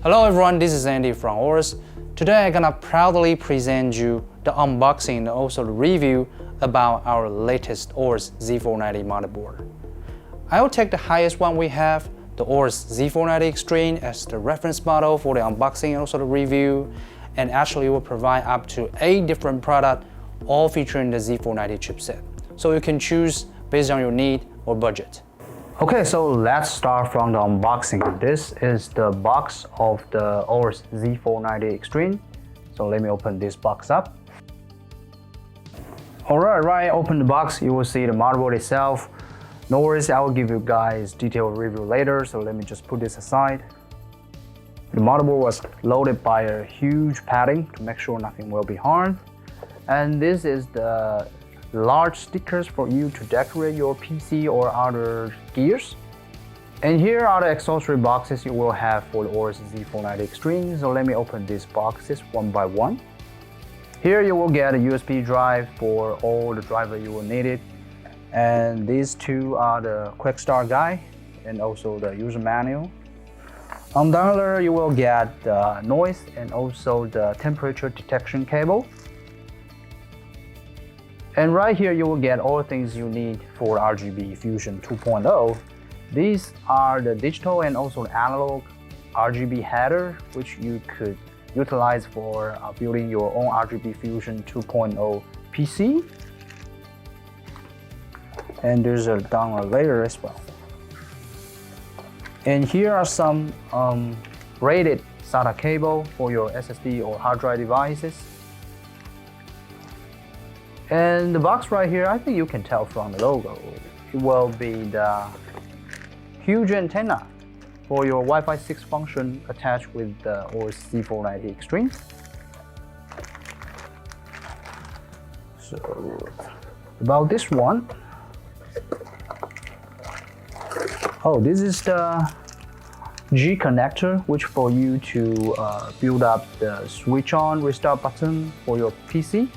Hello everyone, this is Andy from AORUS. Today I'm gonna proudly present you the unboxing and also the review about our latest AORUS Z490 motherboard. I will take the highest one we have, the AORUS Z490 Extreme, as the reference model for the unboxing and also the review, and actually will provide up to 8 different products, all featuring the Z490 chipset. So you can choose based on your need or budget. Okay, so let's start from the unboxing. This is the box of the AORUS Z490 Extreme. So let me open this box up. Alright, open the box, you will see the motherboard itself. No worries, I will give you guys detailed review later, so let me just put this aside. The motherboard was loaded by a huge padding to make sure nothing will be harmed. And this is the large stickers for you to decorate your PC or other gears. And here are the accessory boxes you will have for the AORUS Z490 Extreme. So let me open these boxes one by one. Here you will get a USB drive for all the drivers you will need it. And these two are the quick start guide and also the user manual. On the other, you will get the noise and also the temperature detection cable. And right here you will get all the things you need for RGB Fusion 2.0. These are the digital and also analog RGB header, which you could utilize for building your own RGB Fusion 2.0 PC. And there's a download layer as well. And here are some rated SATA cable for your SSD or hard drive devices. And the box right here, I think you can tell from the logo, it will be the huge antenna for your Wi-Fi 6 function attached with the AORUS Z490 Extreme. So about this one, this is the G connector, which for you to build up the switch on restart button for your PC.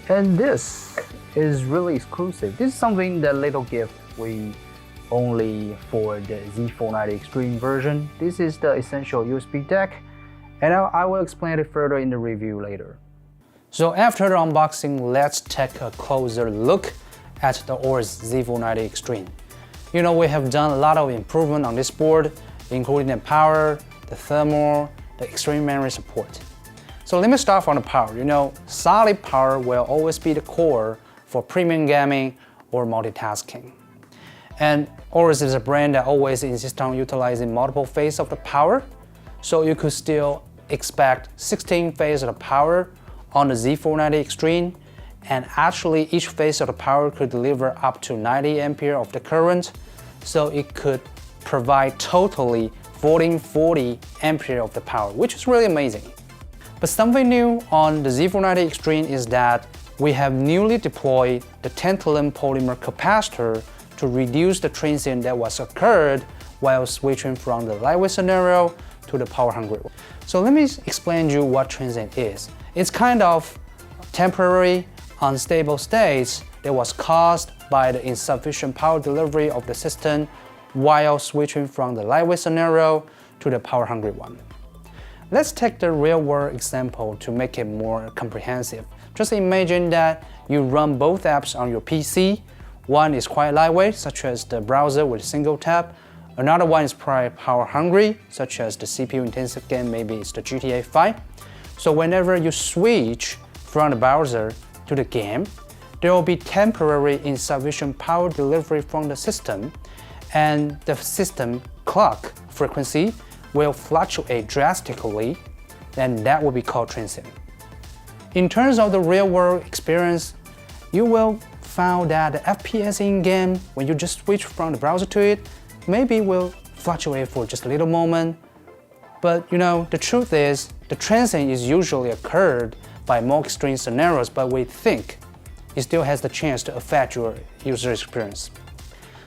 And this is really exclusive. This is something, that little gift we only for the Z490 Extreme version. This is the essential USB deck, and I will explain it further in the review later. So after the unboxing, let's take a closer look at the AORUS Z490 Extreme. You know, we have done a lot of improvement on this board, including the power, the thermal, the extreme memory support. So let me start from the power. You know, solid power will always be the core for premium gaming or multitasking. And AORUS is a brand that always insists on utilizing multiple phases of the power, so you could still expect 16 phases of the power on the Z490 Extreme, and actually each phase of the power could deliver up to 90 ampere of the current, so it could provide totally 1440 ampere of the power, which is really amazing. But something new on the Z490 Extreme is that we have newly deployed the tantalum polymer capacitor to reduce the transient that was occurred while switching from the lightweight scenario to the power-hungry one. So let me explain to you what transient is. It's kind of temporary, unstable states that was caused by the insufficient power delivery of the system while switching from the lightweight scenario to the power-hungry one. Let's take the real-world example to make it more comprehensive. Just imagine that you run both apps on your PC. One is quite lightweight, such as the browser with a single tap. Another one is probably power-hungry, such as the CPU-intensive game, maybe it's the GTA 5. So whenever you switch from the browser to the game, there will be temporary insufficient power delivery from the system, and the system clock frequency will fluctuate drastically, and that will be called transient. In terms of the real-world experience, you will find that the FPS in-game, when you just switch from the browser to it, maybe will fluctuate for just a little moment. But you know, the truth is, the transient is usually occurred by more extreme scenarios, but we think it still has the chance to affect your user experience.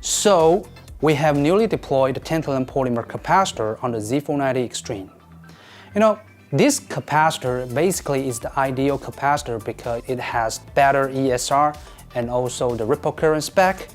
So we have newly deployed the tantalum polymer capacitor on the Z490 Extreme. You know, this capacitor basically is the ideal capacitor because it has better ESR and also the ripple current spec,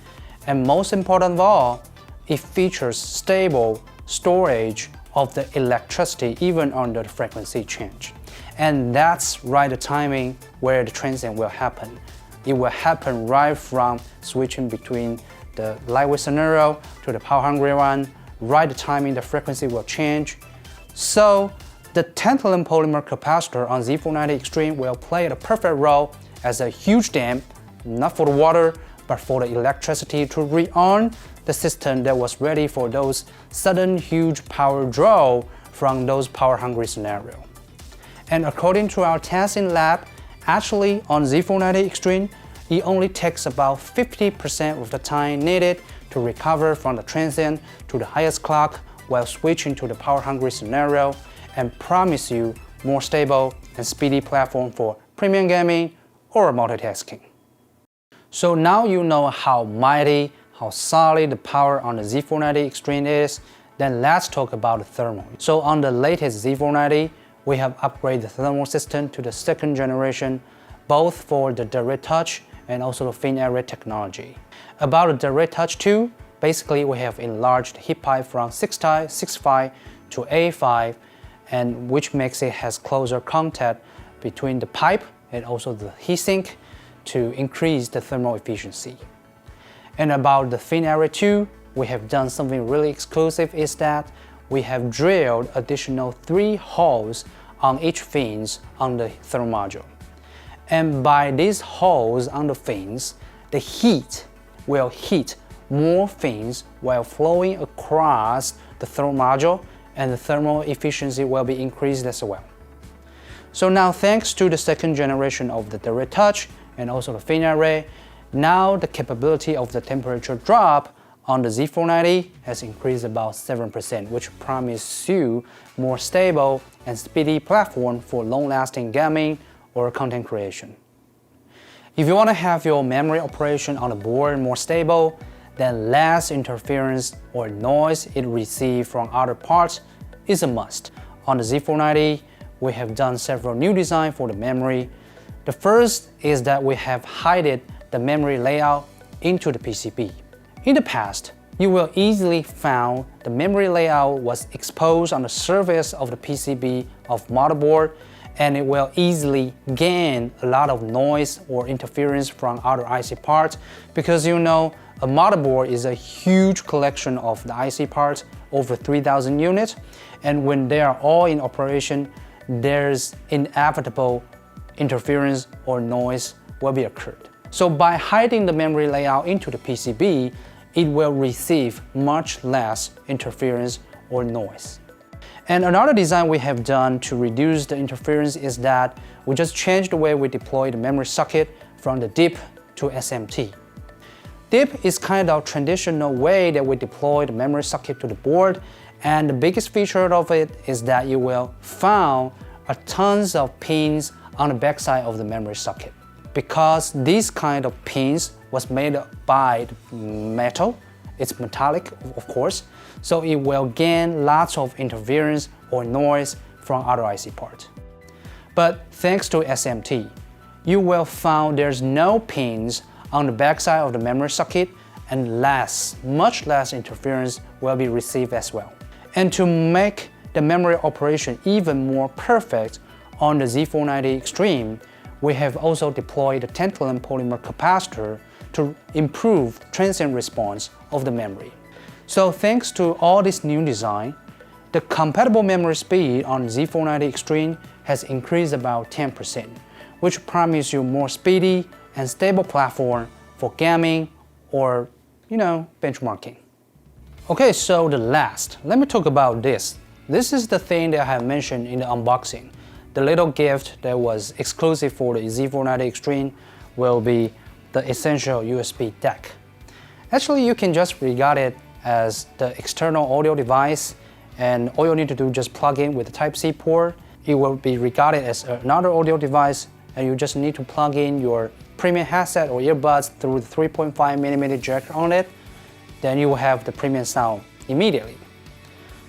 and most important of all, it features stable storage of the electricity even under the frequency change. And that's right the timing where the transient will happen. It will happen right from switching between the lightweight scenario to the power hungry one. Right the timing the frequency will change. So the tantalum polymer capacitor on Z490 Extreme will play the perfect role as a huge dam, not for the water, but for the electricity to rearm the system that was ready for those sudden huge power draw from those power hungry scenarios. And according to our testing lab, actually on Z490 Extreme, it only takes about 50% of the time needed to recover from the transient to the highest clock while switching to the power hungry scenario, and promise you more stable and speedy platform for premium gaming or multitasking. So now you know how mighty, how solid the power on the Z490 Extreme is, then let's talk about the thermal. So on the latest Z490, we have upgraded the thermal system to the second generation, both for the direct touch and also the thin area technology. About the direct touch 2, basically we have enlarged the heat pipe from 6.5 to 8.5, and which makes it has closer contact between the pipe and also the heatsink to increase the thermal efficiency. And about the thin area 2, we have done something really exclusive, is that we have drilled additional 3 holes on each fins on the thermal module. And by these holes on the fins, the heat will hit more fins while flowing across the thermal module, and the thermal efficiency will be increased as well. So now, thanks to the second generation of the direct touch and also the thin array, now the capability of the temperature drop on the Z490 has increased about 7%, which promises you more stable and speedy platform for long-lasting gaming or content creation. If you want to have your memory operation on the board more stable, then less interference or noise it receives from other parts is a must. On the Z490, we have done several new designs for the memory. The first is that we have hidden the memory layout into the PCB. In the past, you will easily find the memory layout was exposed on the surface of the PCB of motherboard, and it will easily gain a lot of noise or interference from other IC parts, because you know a motherboard is a huge collection of the IC parts, over 3,000 units, and when they are all in operation, there's inevitable interference or noise will be occurred. So by hiding the memory layout into the PCB, it will receive much less interference or noise. And another design we have done to reduce the interference is that we just changed the way we deploy the memory socket from the DIP to SMT. DIP is kind of traditional way that we deploy the memory socket to the board, and the biggest feature of it is that you will find a tons of pins on the backside of the memory socket. Because these kind of pins was made by metal, it's metallic of course, so it will gain lots of interference or noise from other IC parts. But thanks to SMT, you will find there's no pins on the backside of the memory socket, and much less interference will be received as well. And to make the memory operation even more perfect on the Z490 Extreme, we have also deployed the tantalum polymer capacitor to improve transient response of the memory. So thanks to all this new design, the compatible memory speed on Z490 Extreme has increased about 10%, which promises you more speedy and stable platform for gaming or, benchmarking. Okay, so let me talk about this. This is the thing that I have mentioned in the unboxing. The little gift that was exclusive for the Z490 Extreme will be the essential USB deck. Actually, you can just regard it as the external audio device, and all you need to do is just plug in with the Type-C port. It will be regarded as another audio device, and you just need to plug in your premium headset or earbuds through the 3.5mm jack on it. Then you will have the premium sound immediately.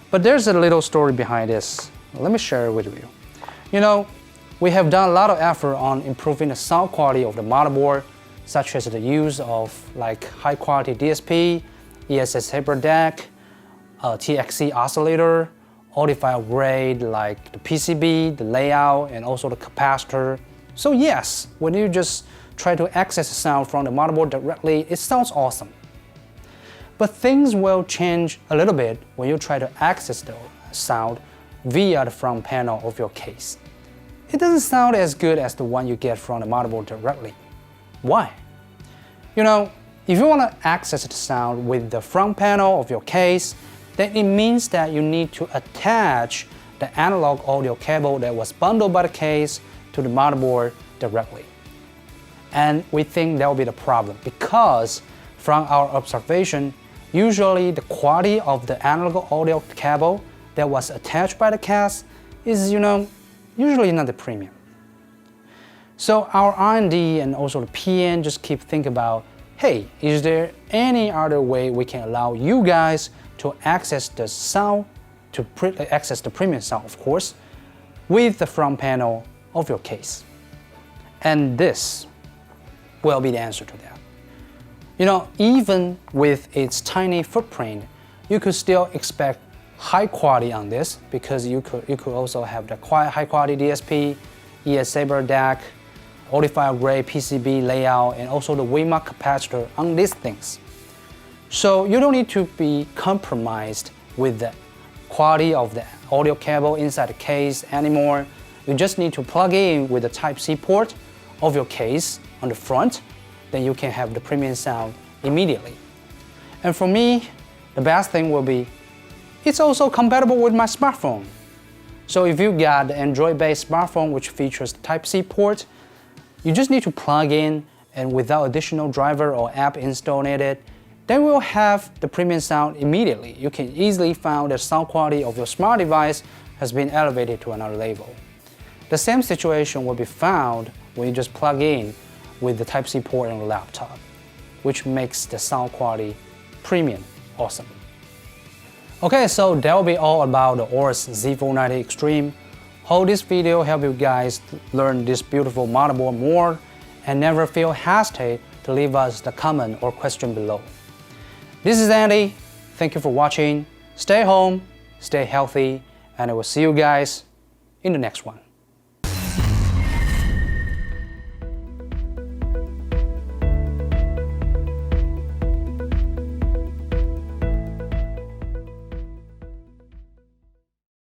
But there's a little story behind this. Let me share it with you. We have done a lot of effort on improving the sound quality of the motherboard, such as the use of high quality DSP, ESS taper deck, TXC oscillator, audiophiles grade like the PCB, the layout, and also the capacitor. So yes, when you just try to access the sound from the motherboard directly, it sounds awesome. But things will change a little bit when you try to access the sound via the front panel of your case. It doesn't sound as good as the one you get from the motherboard directly. Why? You know, if you want to access the sound with the front panel of your case, then it means that you need to attach the analog audio cable that was bundled by the case to the motherboard directly. And we think that will be the problem because from our observation, usually the quality of the analog audio cable that was attached by the case is, usually not the premium. So our R&D and also the PN just keep thinking about, hey, is there any other way we can allow you guys to access the sound, to access the premium sound, of course, with the front panel of your case? And this will be the answer to that. Even with its tiny footprint, you could still expect high quality on this because you could also have the high quality DSP, ES Saber DAC, audiophile grade PCB layout, and also the WMAC capacitor on these things. So you don't need to be compromised with the quality of the audio cable inside the case anymore. You just need to plug in with the Type-C port of your case on the front, then you can have the premium sound immediately. And for me, the best thing will be, it's also compatible with my smartphone. So if you got the Android-based smartphone which features the Type-C port, you just need to plug in and without additional driver or app installed in it, then we'll have the premium sound immediately. You can easily find the sound quality of your smart device has been elevated to another level. The same situation will be found when you just plug in with the Type-C port on your laptop, which makes the sound quality premium awesome. Okay, so that will be all about the AORUS Z490 Extreme. Hope this video helped you guys learn this beautiful motherboard more, and never feel hesitate to leave us the comment or question below. This is Andy. Thank you for watching. Stay home, stay healthy, and I will see you guys in the next one.